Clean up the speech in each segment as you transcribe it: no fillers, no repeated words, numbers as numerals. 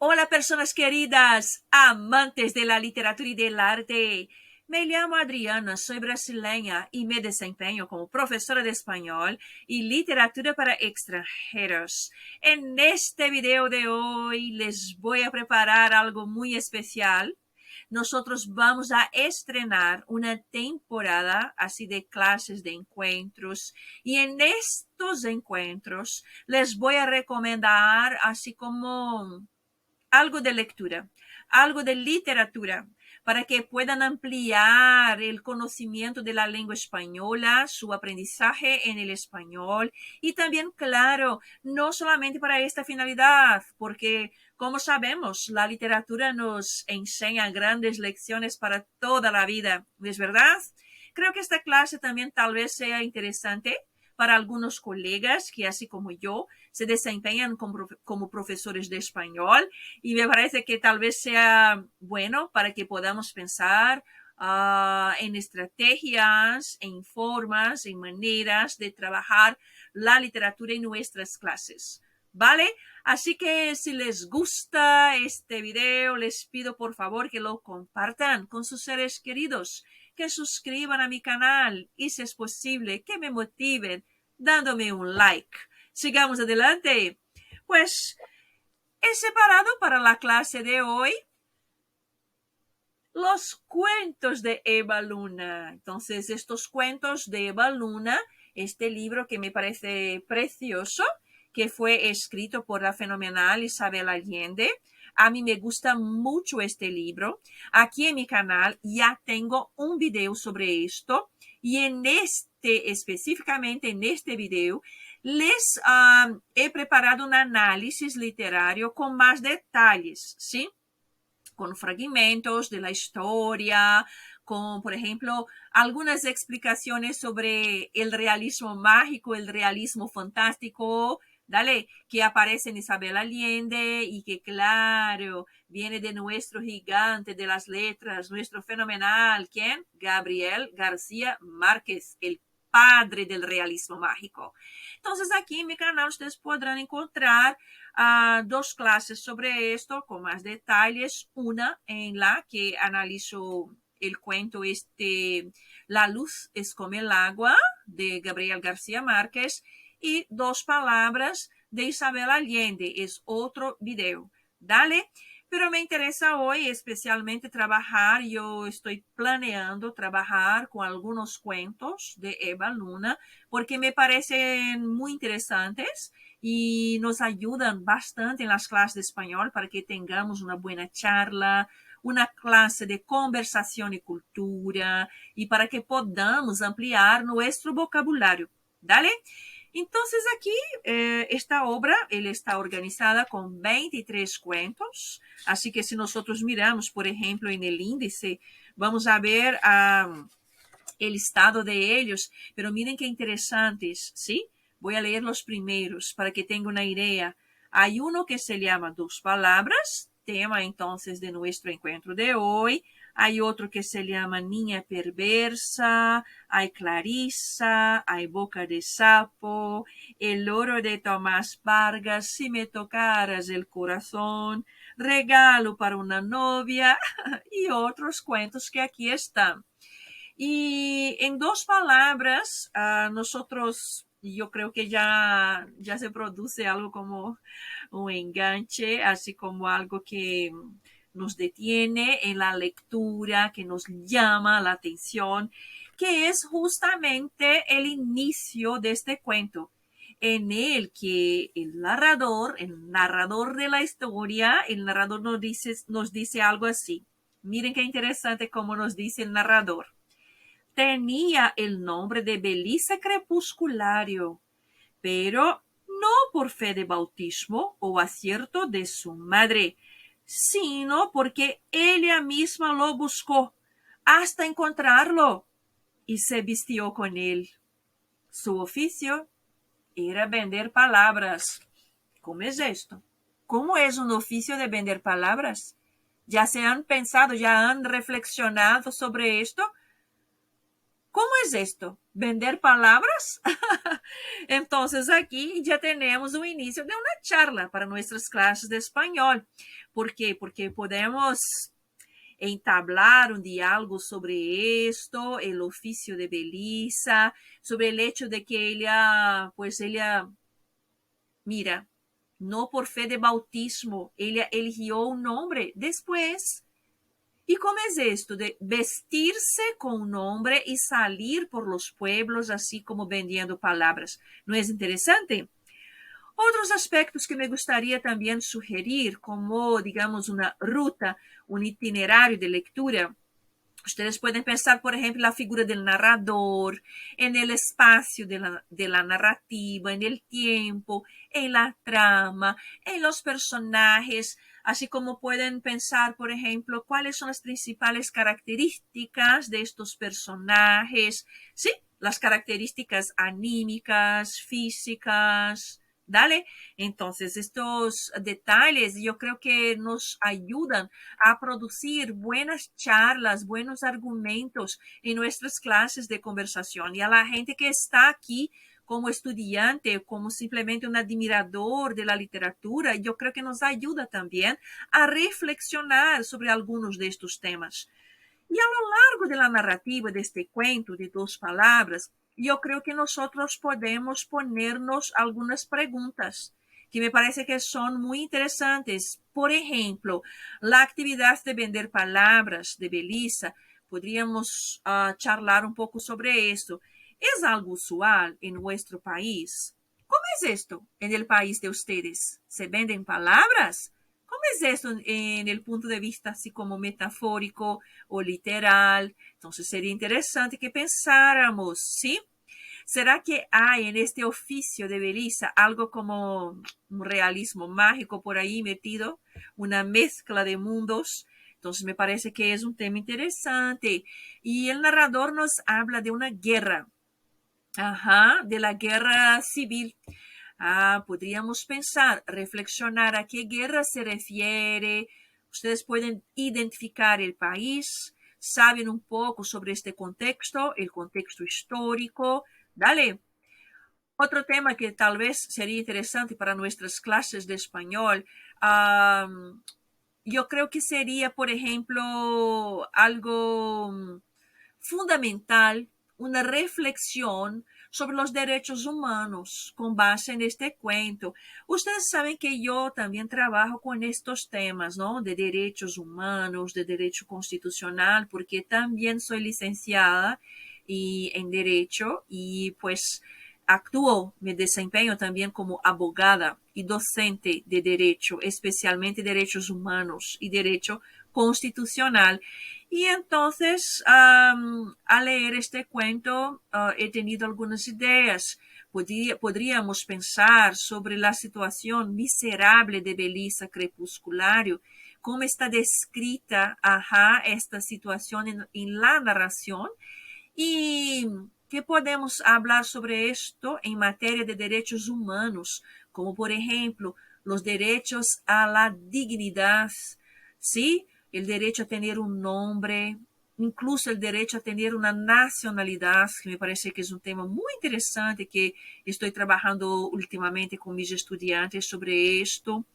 Hola personas queridas, amantes de la literatura y del arte. Me llamo Adriana, soy brasileña y me desempeño como profesora de español y literatura para extranjeros. En este video de hoy les voy a preparar algo muy especial. Nosotros vamos a estrenar una temporada así de clases de encuentros y en estos encuentros les voy a recomendar así como algo de lectura, algo de literatura, para que puedan ampliar el conocimiento de la lengua española, su aprendizaje en el español y también, claro, no solamente para esta finalidad, porque como sabemos, la literatura nos enseña grandes lecciones para toda la vida, ¿no es verdad? Creo que esta clase también tal vez sea interesante para algunos colegas que, así como yo, se desempeñan como profesores de español y me parece que tal vez sea bueno para que podamos pensar en estrategias, en formas, en maneras de trabajar la literatura en nuestras clases. ¿Vale? Así que si les gusta este video, les pido por favor que lo compartan con sus seres queridos, que suscriban a mi canal y si es posible que me motiven dándome un like. Sigamos adelante. Pues he separado para la clase de hoy los cuentos de Eva Luna. Entonces, estos cuentos de Eva Luna, este libro que me parece precioso, que fue escrito por la fenomenal Isabel Allende. A mí me gusta mucho este libro. Aquí en mi canal ya tengo un video sobre esto y en específicamente en este video, les he preparado un análisis literario con más detalles, ¿sí? Con fragmentos de la historia, con, por ejemplo, algunas explicaciones sobre el realismo mágico, el realismo fantástico, dale, que aparece en Isabel Allende y que, claro, viene de nuestro gigante de las letras, nuestro fenomenal, ¿quién? Gabriel García Márquez, el padre del realismo mágico. Entonces, aquí en mi canal ustedes podrán encontrar dos clases sobre esto con más detalles. Una en la que analizo el cuento La luz es como el agua de Gabriel García Márquez y Dos palabras de Isabel Allende. Es otro video. Dale. Pero me interesa hoy especialmente trabajar, yo estoy planeando trabajar con algunos cuentos de Eva Luna porque me parecen muy interesantes y nos ayudan bastante en las clases de español para que tengamos una buena charla, una clase de conversación y cultura y para que podamos ampliar nuestro vocabulario. ¿Dale? Entonces aquí esta obra él está organizada con 23 cuentos, así que si nosotros miramos, por ejemplo, en el índice, vamos a ver el estado de ellos, pero miren qué interesantes, ¿sí? Voy a leer los primeros para que tengan una idea. Hay uno que se llama Dos palabras, tema entonces de nuestro encuentro de hoy. Hay otro que se llama Niña perversa, hay Clarisa, hay Boca de sapo, El loro de Tomás Vargas, Si me tocaras el corazón, Regalo para una novia y otros cuentos que aquí están. Y en dos palabras, nosotros, yo creo que ya se produce algo como un enganche, así como algo que nos detiene en la lectura, que nos llama la atención, que es justamente el inicio de este cuento, en el que el narrador de la historia, el narrador nos dice algo así. Miren qué interesante cómo nos dice el narrador. Tenía el nombre de Belisa Crepusculario, pero no por fe de bautismo o acierto de su madre, sino porque ella misma lo buscó hasta encontrarlo y se vistió con él. Su oficio era vender palabras. ¿Cómo es esto? ¿Cómo es un oficio de vender palabras? ¿Ya se han pensado, ya han reflexionado sobre esto? ¿Cómo es esto? ¿Vender palabras? Entonces aquí ya tenemos un inicio de una charla para nuestras clases de español. ¿Por qué? Porque podemos entablar un diálogo sobre esto, el oficio de Belisa, sobre el hecho de que ella, mira, no por fe de bautismo, ella eligió un nombre después. ¿Y cómo es esto de vestirse con un nombre y salir por los pueblos así como vendiendo palabras? ¿No es interesante? Otros aspectos que me gustaría también sugerir, como, digamos, una ruta, un itinerario de lectura. Ustedes pueden pensar, por ejemplo, la figura del narrador, en el espacio de la narrativa, en el tiempo, en la trama, en los personajes, así como pueden pensar, por ejemplo, cuáles son las principales características de estos personajes, ¿sí? Las características anímicas, físicas, ¿dale? Entonces, estos detalles yo creo que nos ayudan a producir buenas charlas, buenos argumentos en nuestras clases de conversación. Y a la gente que está aquí como estudiante, como simplemente un admirador de la literatura, yo creo que nos ayuda también a reflexionar sobre algunos de estos temas. Y a lo largo de la narrativa de este cuento de dos palabras, yo creo que nosotros podemos ponernos algunas preguntas que me parece que son muy interesantes. Por ejemplo, la actividad de vender palabras de Belisa, podríamos charlar un poco sobre esto. ¿Es algo usual en nuestro país? ¿Cómo es esto en el país de ustedes? ¿Se venden palabras? ¿Cómo es esto en el punto de vista así como metafórico o literal? Entonces sería interesante que pensáramos, ¿sí? ¿Será que hay en este oficio de Belisa algo como un realismo mágico por ahí metido? Una mezcla de mundos. Entonces me parece que es un tema interesante. Y el narrador nos habla de una guerra. Ajá, de la guerra civil. Podríamos pensar, reflexionar a qué guerra se refiere. Ustedes pueden identificar el país, saben un poco sobre este contexto, el contexto histórico. Dale. Otro tema que tal vez sería interesante para nuestras clases de español, yo creo que sería, por ejemplo, algo fundamental, una reflexión sobre los derechos humanos con base en este cuento. Ustedes saben que yo también trabajo con estos temas, ¿no? De derechos humanos, de derecho constitucional, porque también soy licenciada en derecho y pues actúo, me desempeño también como abogada y docente de derecho, especialmente derechos humanos y derecho constitucional. Y entonces, al leer este cuento, he tenido algunas ideas. Podríamos pensar sobre la situación miserable de Belisa Crepusculario, cómo está descrita, esta situación en la narración y qué podemos hablar sobre esto en materia de derechos humanos, como por ejemplo los derechos a la dignidad, ¿sí? El derecho a tener un nombre, incluso el derecho a tener una nacionalidad, que me parece que es un tema muy interesante que estoy trabajando últimamente con mis estudiantes sobre esto,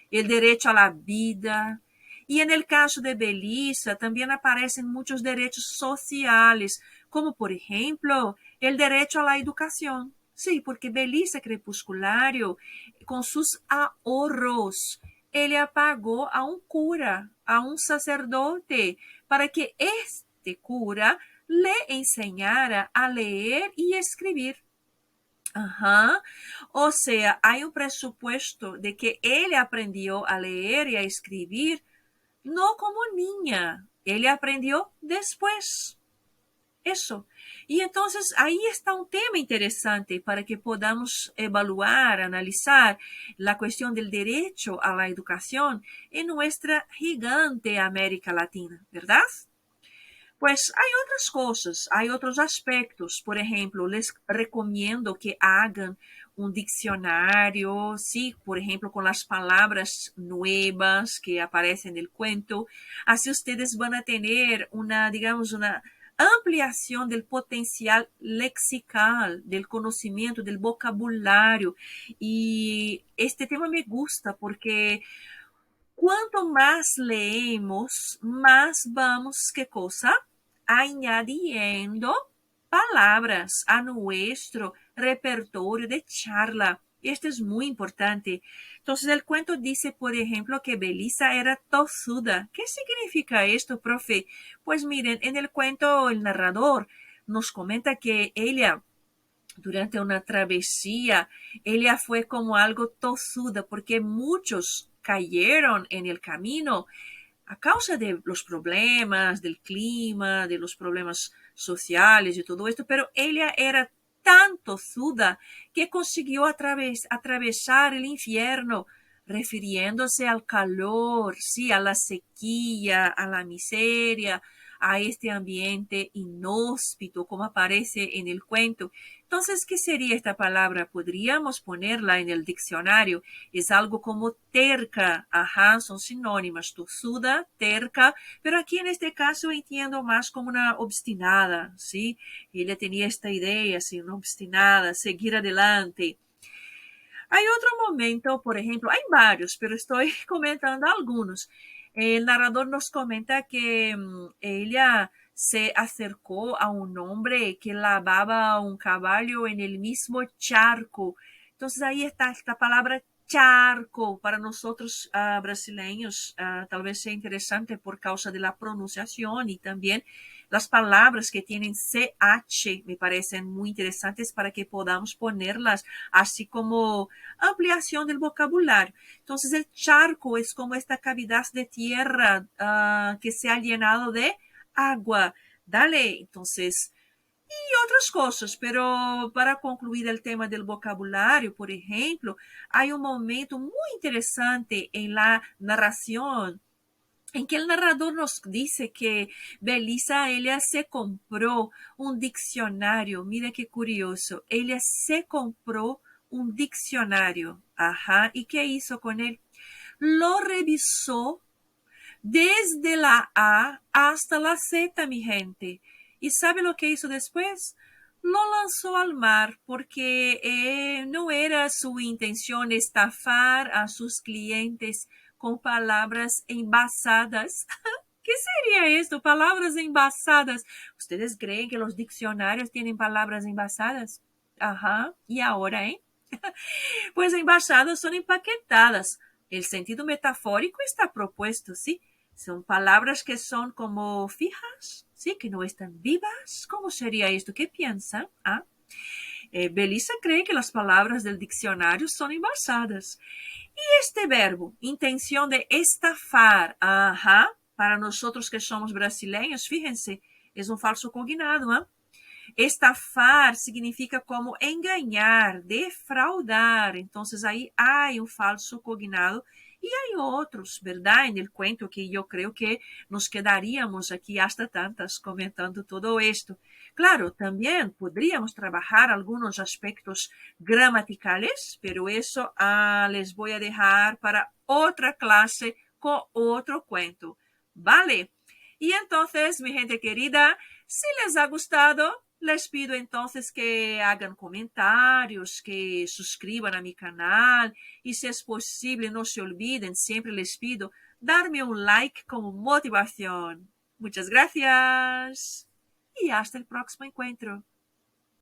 el derecho a la vida. Y en el caso de Belisa también aparecen muchos derechos sociales, como por ejemplo el derecho a la educación. Sí, porque Belisa Crepusculario, con sus ahorros, ella pagó a un cura, a un sacerdote, para que este cura le enseñara a leer y escribir. Ajá. O sea, hay un presupuesto de que él aprendió a leer y a escribir, no como niña, él aprendió después. Eso. Y entonces ahí está un tema interesante para que podamos evaluar, analizar la cuestión del derecho a la educación en nuestra gigante América Latina, ¿verdad? Pues hay otras cosas, hay otros aspectos. Por ejemplo, les recomiendo que hagan un diccionario, sí, por ejemplo, con las palabras nuevas que aparecen en el cuento. Así ustedes van a tener una, digamos, una ampliación del potencial lexical, del conocimiento, del vocabulario. Y este tema me gusta porque cuanto más leemos, más vamos, ¿qué cosa? Añadiendo palabras a nuestro repertorio de charla. Esto es muy importante. Entonces, el cuento dice, por ejemplo, que Belisa era tosuda. ¿Qué significa esto, profe? Pues miren, en el cuento el narrador nos comenta que ella, durante una travesía, ella fue como algo tosuda porque muchos cayeron en el camino a causa de los problemas del clima, de los problemas sociales y todo esto, pero ella era tan tozuda que consiguió atravesar el infierno, refiriéndose al calor, sí, a la sequía, a la miseria, a este ambiente inhóspito, como aparece en el cuento. Entonces, ¿qué sería esta palabra? Podríamos ponerla en el diccionario. Es algo como terca, ajá, son sinónimas, tosuda, terca, pero aquí en este caso entiendo más como una obstinada, ¿sí? Ella tenía esta idea, así, una obstinada, seguir adelante. Hay otro momento, por ejemplo, hay varios, pero estoy comentando algunos. El narrador nos comenta que ella se acercó a un hombre que lavaba un caballo en el mismo charco. Entonces ahí está esta palabra charco para nosotros brasileños, tal vez sea interesante por causa de la pronunciación y también las palabras que tienen CH me parecen muy interesantes para que podamos ponerlas así como ampliación del vocabulario. Entonces, el charco es como esta cavidad de tierra que se ha llenado de agua. Dale, entonces, y otras cosas, pero para concluir el tema del vocabulario, por ejemplo, hay un momento muy interesante en la narración en que el narrador nos dice que Belisa, ella se compró un diccionario. Mira qué curioso. Ella se compró un diccionario. Ajá. ¿Y qué hizo con él? Lo revisó desde la A hasta la Z, mi gente. ¿Y sabe lo que hizo después? Lo lanzó al mar porque no era su intención estafar a sus clientes con palabras envasadas. ¿Qué sería esto? Palabras envasadas. ¿Ustedes creen que los diccionarios tienen palabras envasadas? Ajá. ¿Y ahora, eh? Pues envasadas son empaquetadas. El sentido metafórico está propuesto, ¿sí? Son palabras que son como fijas, ¿sí? Que no están vivas. ¿Cómo sería esto? ¿Qué piensan? ¿Ah? Belisa cree que las palabras del diccionario son envasadas. Y este verbo, intención de estafar, ajá, para nosotros que somos brasileños, fíjense, es un falso cognado, ¿eh? Estafar significa como engañar, defraudar. Entonces ahí hay un falso cognado y hay otros, ¿verdad? En el cuento que yo creo que nos quedaríamos aquí hasta tantas comentando todo esto. Claro, también podríamos trabajar algunos aspectos gramaticales, pero eso les voy a dejar para otra clase con otro cuento. ¿Vale? Y entonces, mi gente querida, si les ha gustado, les pido entonces que hagan comentarios, que suscriban a mi canal y si es posible no se olviden, siempre les pido darme un like como motivación. Muchas gracias y hasta el próximo encuentro.